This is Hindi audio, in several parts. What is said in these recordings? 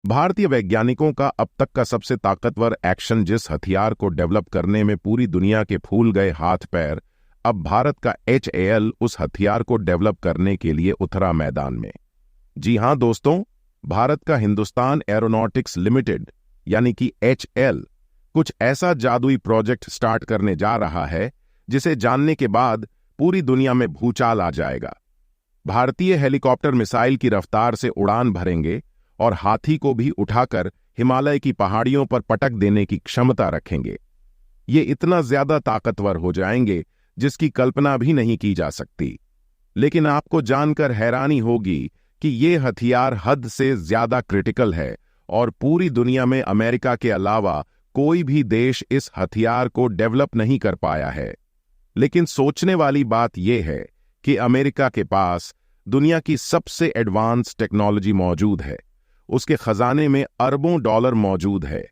भारतीय वैज्ञानिकों का अब तक का सबसे ताकतवर एक्शन, जिस हथियार को डेवलप करने में पूरी दुनिया के फूल गए हाथ पैर, अब भारत का HAL उस हथियार को डेवलप करने के लिए उतरा मैदान में। जी हां दोस्तों, भारत का हिंदुस्तान एरोनॉटिक्स लिमिटेड यानी कि HAL कुछ ऐसा जादुई प्रोजेक्ट स्टार्ट करने जा रहा है जिसे जानने के बाद पूरी दुनिया में भूचाल आ जाएगा। भारतीय हेलीकॉप्टर मिसाइल की रफ्तार से उड़ान भरेंगे और हाथी को भी उठाकर हिमालय की पहाड़ियों पर पटक देने की क्षमता रखेंगे। ये इतना ज्यादा ताकतवर हो जाएंगे जिसकी कल्पना भी नहीं की जा सकती। लेकिन आपको जानकर हैरानी होगी कि ये हथियार हद से ज्यादा क्रिटिकल है और पूरी दुनिया में अमेरिका के अलावा कोई भी देश इस हथियार को डेवलप नहीं कर पाया है। लेकिन सोचने वाली बात यह है कि अमेरिका के पास दुनिया की सबसे एडवांस टेक्नोलॉजी मौजूद है। उसके खजाने में अरबों डॉलर मौजूद है,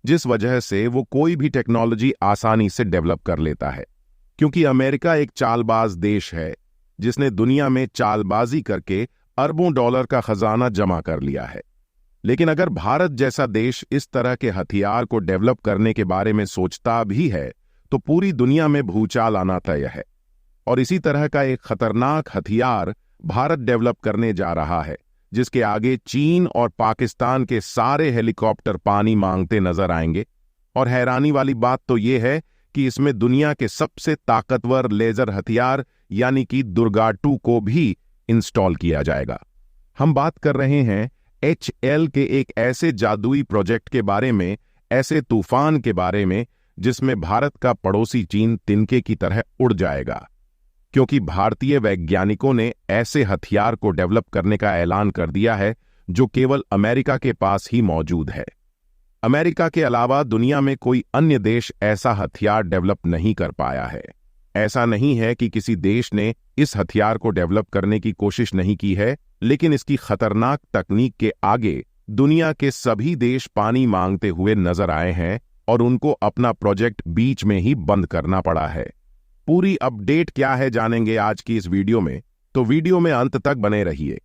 जिस वजह से वो कोई भी टेक्नोलॉजी आसानी से डेवलप कर लेता है। क्योंकि अमेरिका एक चालबाज देश है जिसने दुनिया में चालबाजी करके अरबों डॉलर का खजाना जमा कर लिया है। लेकिन अगर भारत जैसा देश इस तरह के हथियार को डेवलप करने के बारे में सोचता भी है तो पूरी दुनिया में भूचाल आना तय है। और इसी तरह का एक खतरनाक हथियार भारत डेवलप करने जा रहा है, जिसके आगे चीन और पाकिस्तान के सारे हेलीकॉप्टर पानी मांगते नजर आएंगे। और हैरानी वाली बात तो यह है कि इसमें दुनिया के सबसे ताकतवर लेजर हथियार यानी कि दुर्गा-2 को भी इंस्टॉल किया जाएगा। हम बात कर रहे हैं HAL के एक ऐसे जादुई प्रोजेक्ट के बारे में, ऐसे तूफान के बारे में जिसमें भारत का पड़ोसी चीन तिनके की तरह उड़ जाएगा। क्योंकि भारतीय वैज्ञानिकों ने ऐसे हथियार को डेवलप करने का ऐलान कर दिया है जो केवल अमेरिका के पास ही मौजूद है। अमेरिका के अलावा दुनिया में कोई अन्य देश ऐसा हथियार डेवलप नहीं कर पाया है। ऐसा नहीं है कि किसी देश ने इस हथियार को डेवलप करने की कोशिश नहीं की है, लेकिन इसकी खतरनाक तकनीक के आगे दुनिया के सभी देश पानी मांगते हुए नजर आए हैं और उनको अपना प्रोजेक्ट बीच में ही बंद करना पड़ा है। पूरी अपडेट क्या है जानेंगे आज की इस वीडियो में, तो वीडियो में अंत तक बने रहिए।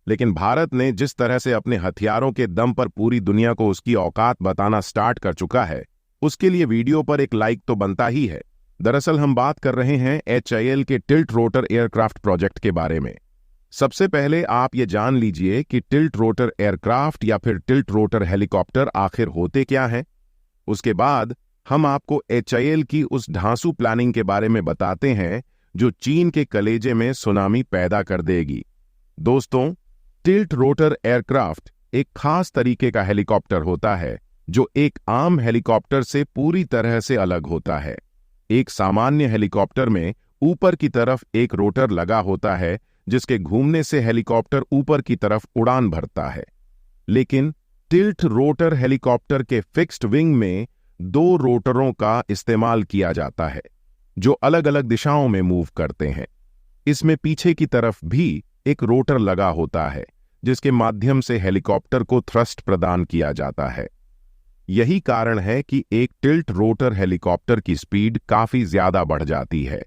लेकिन भारत ने जिस तरह से अपने हथियारों के दम पर पूरी दुनिया को उसकी औकात बताना स्टार्ट कर चुका है, उसके लिए वीडियो पर एक लाइक तो बनता ही है। दरअसल हम बात कर रहे हैं HAL के टिल्ट रोटर एयरक्राफ्ट प्रोजेक्ट के बारे में। सबसे पहले आप ये जान लीजिए कि टिल्ट रोटर एयरक्राफ्ट या फिर टिल्ट रोटर हेलीकॉप्टर आखिर होते क्या हैं। उसके बाद हम आपको HAL की उस ढांसू प्लानिंग के बारे में बताते हैं जो चीन के कलेजे में सुनामी पैदा कर देगी। दोस्तों, टिल्ट रोटर एयरक्राफ्ट एक खास तरीके का हेलीकॉप्टर होता है जो एक आम हेलीकॉप्टर से पूरी तरह से अलग होता है। एक सामान्य हेलीकॉप्टर में ऊपर की तरफ एक रोटर लगा होता है जिसके घूमने से हेलीकॉप्टर ऊपर की तरफ उड़ान भरता है। लेकिन टिल्ट रोटर हेलीकॉप्टर के फिक्स्ड विंग में 2 रोटरों का इस्तेमाल किया जाता है जो अलग अलग दिशाओं में मूव करते हैं। इसमें पीछे की तरफ भी एक रोटर लगा होता है जिसके माध्यम से हेलीकॉप्टर को थ्रस्ट प्रदान किया जाता है। यही कारण है कि एक टिल्ट रोटर हेलीकॉप्टर की स्पीड काफी ज्यादा बढ़ जाती है।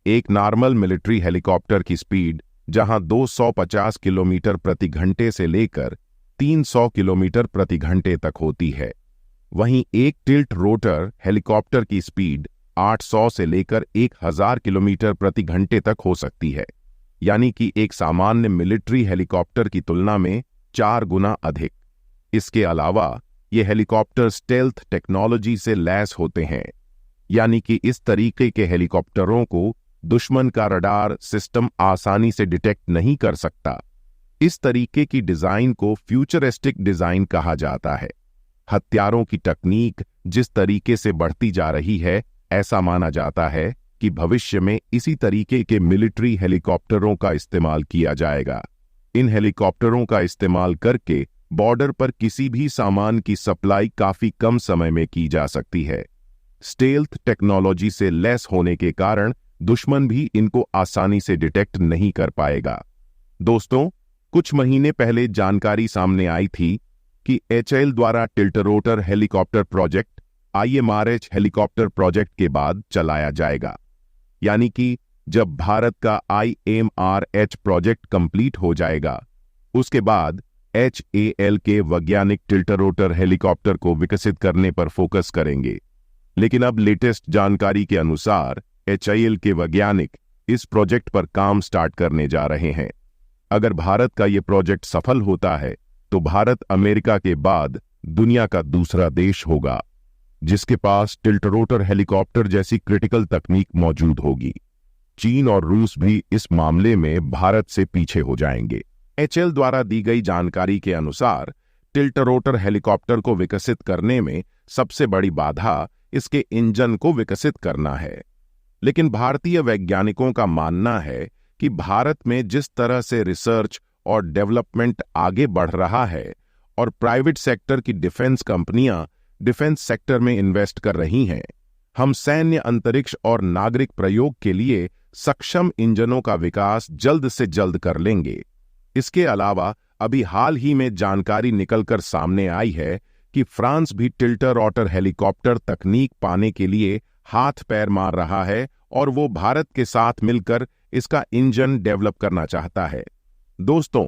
एक नॉर्मल मिलिट्री हेलीकॉप्टर की स्पीड जहां 250 किलोमीटर प्रति घंटे से लेकर 300 किलोमीटर प्रति घंटे तक होती है, वहीं एक टिल्ट रोटर हेलीकॉप्टर की स्पीड 800 से लेकर 1000 किलोमीटर प्रति घंटे तक हो सकती है, यानी कि एक सामान्य मिलिट्री हेलीकॉप्टर की तुलना में 4 गुना अधिक। इसके अलावा ये हेलीकॉप्टर स्टेल्थ टेक्नोलॉजी से लैस होते हैं, यानी कि इस तरीके के हेलीकॉप्टरों को दुश्मन का रडार सिस्टम आसानी से डिटेक्ट नहीं कर सकता। इस तरीके की डिजाइन को फ्यूचरिस्टिक डिजाइन कहा जाता है। हथियारों की तकनीक जिस तरीके से बढ़ती जा रही है, ऐसा माना जाता है कि भविष्य में इसी तरीके के मिलिट्री हेलीकॉप्टरों का इस्तेमाल किया जाएगा। इन हेलीकॉप्टरों का इस्तेमाल करके बॉर्डर पर किसी भी सामान की सप्लाई काफी कम समय में की जा सकती है। स्टेल्थ टेक्नोलॉजी से लैस होने के कारण दुश्मन भी इनको आसानी से डिटेक्ट नहीं कर पाएगा। दोस्तों, कुछ महीने पहले जानकारी सामने आई थी कि HAL द्वारा tilt rotor helicopter project IMRH helicopter project के बाद चलाया जाएगा। यानी कि जब भारत का IMRH प्रोजेक्ट कंप्लीट हो जाएगा, उसके बाद HAL के वैज्ञानिक टिल्टर रोटर हेलीकॉप्टर को विकसित करने पर फोकस करेंगे। लेकिन अब लेटेस्ट जानकारी के अनुसार HAL के वैज्ञानिक इस प्रोजेक्ट पर काम स्टार्ट करने जा रहे हैं। अगर भारत का यह प्रोजेक्ट सफल होता है तो भारत अमेरिका के बाद दुनिया का दूसरा देश होगा जिसके पास टिल्ट रोटर हेलीकॉप्टर जैसी क्रिटिकल तकनीक मौजूद होगी। चीन और रूस भी इस मामले में भारत से पीछे हो जाएंगे। HAL द्वारा दी गई जानकारी के अनुसार टिल्ट रोटर हेलीकॉप्टर को विकसित करने में सबसे बड़ी बाधा इसके इंजन को विकसित करना है। लेकिन भारतीय वैज्ञानिकों का मानना है कि भारत में जिस तरह से रिसर्च और डेवलपमेंट आगे बढ़ रहा है और प्राइवेट सेक्टर की डिफेंस कंपनियां डिफेंस सेक्टर में इन्वेस्ट कर रही हैं, हम सैन्य, अंतरिक्ष और नागरिक प्रयोग के लिए सक्षम इंजनों का विकास जल्द से जल्द कर लेंगे। इसके अलावा अभी हाल ही में जानकारी निकलकर सामने आई है कि फ्रांस भी टिल्टर रोटर हेलीकॉप्टर तकनीक पाने के लिए हाथ पैर मार रहा है और वो भारत के साथ मिलकर इसका इंजन डेवलप करना चाहता है। दोस्तों,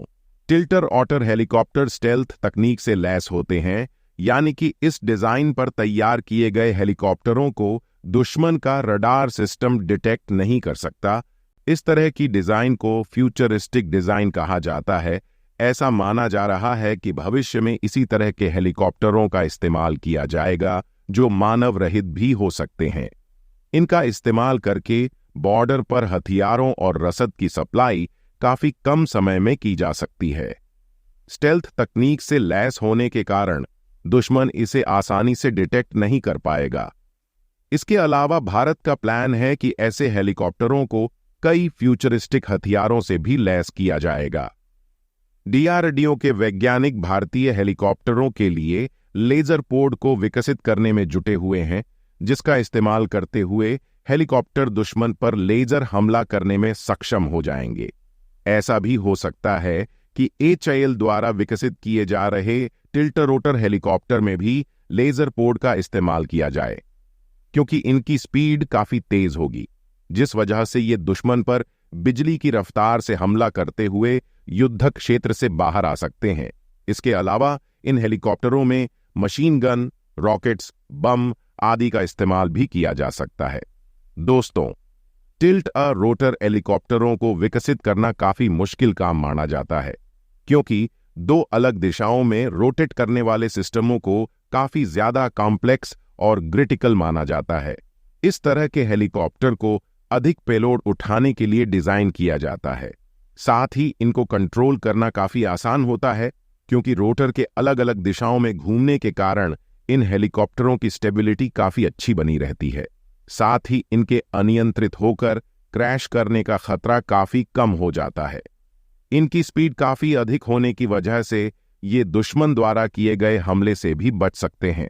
टिल्टर रोटर हेलीकॉप्टर स्टेल्थ तकनीक से लैस होते हैं, यानी कि इस डिजाइन पर तैयार किए गए हेलीकॉप्टरों को दुश्मन का रडार सिस्टम डिटेक्ट नहीं कर सकता। इस तरह की डिजाइन को फ्यूचरिस्टिक डिजाइन कहा जाता है। ऐसा माना जा रहा है कि भविष्य में इसी तरह के हेलीकॉप्टरों का इस्तेमाल किया जाएगा जो मानव रहित भी हो सकते हैं। इनका इस्तेमाल करके बॉर्डर पर हथियारों और रसद की सप्लाई काफी कम समय में की जा सकती है। स्टेल्थ तकनीक से लैस होने के कारण दुश्मन इसे आसानी से डिटेक्ट नहीं कर पाएगा। इसके अलावा भारत का प्लान है कि ऐसे हेलीकॉप्टरों को कई फ्यूचरिस्टिक हथियारों से भी लैस किया जाएगा। DRDO के वैज्ञानिक भारतीय हेलीकॉप्टरों के लिए लेजर पोड को विकसित करने में जुटे हुए हैं, जिसका इस्तेमाल करते हुए हेलीकॉप्टर दुश्मन पर लेजर हमला करने में सक्षम हो जाएंगे। ऐसा भी हो सकता है कि HAL द्वारा विकसित किए जा रहे टिल्टर रोटर हेलीकॉप्टर में भी लेजर पोड का इस्तेमाल किया जाए, क्योंकि इनकी स्पीड काफी तेज होगी, जिस वजह से ये दुश्मन पर बिजली की रफ्तार से हमला करते हुए युद्ध क्षेत्र से बाहर आ सकते हैं। इसके अलावा इन हेलीकॉप्टरों में मशीन गन, रॉकेट्स, बम आदि का इस्तेमाल भी किया जा सकता है। दोस्तों, टिल्ट रोटर हेलीकॉप्टरों को विकसित करना काफी मुश्किल काम माना जाता है, क्योंकि दो अलग दिशाओं में रोटेट करने वाले सिस्टमों को काफी ज्यादा कॉम्प्लेक्स और क्रिटिकल माना जाता है। इस तरह के हेलीकॉप्टर को अधिक पेलोड उठाने के लिए डिजाइन किया जाता है। साथ ही इनको कंट्रोल करना काफी आसान होता है, क्योंकि रोटर के अलग अलग दिशाओं में घूमने के कारण इन हेलीकॉप्टरों की स्टेबिलिटी काफी अच्छी बनी रहती है। साथ ही इनके अनियंत्रित होकर क्रैश करने का खतरा काफी कम हो जाता है। इनकी स्पीड काफी अधिक होने की वजह से ये दुश्मन द्वारा किए गए हमले से भी बच सकते हैं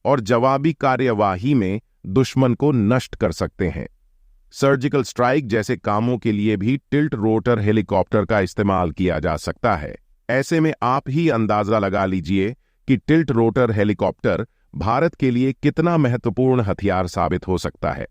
और जवाबी कार्यवाही में दुश्मन को नष्ट कर सकते हैं। सर्जिकल स्ट्राइक जैसे कामों के लिए भी टिल्ट रोटर हेलीकॉप्टर का इस्तेमाल किया जा सकता है। ऐसे में आप ही अंदाजा लगा लीजिए कि टिल्ट रोटर हेलीकॉप्टर भारत के लिए कितना महत्वपूर्ण हथियार साबित हो सकता है।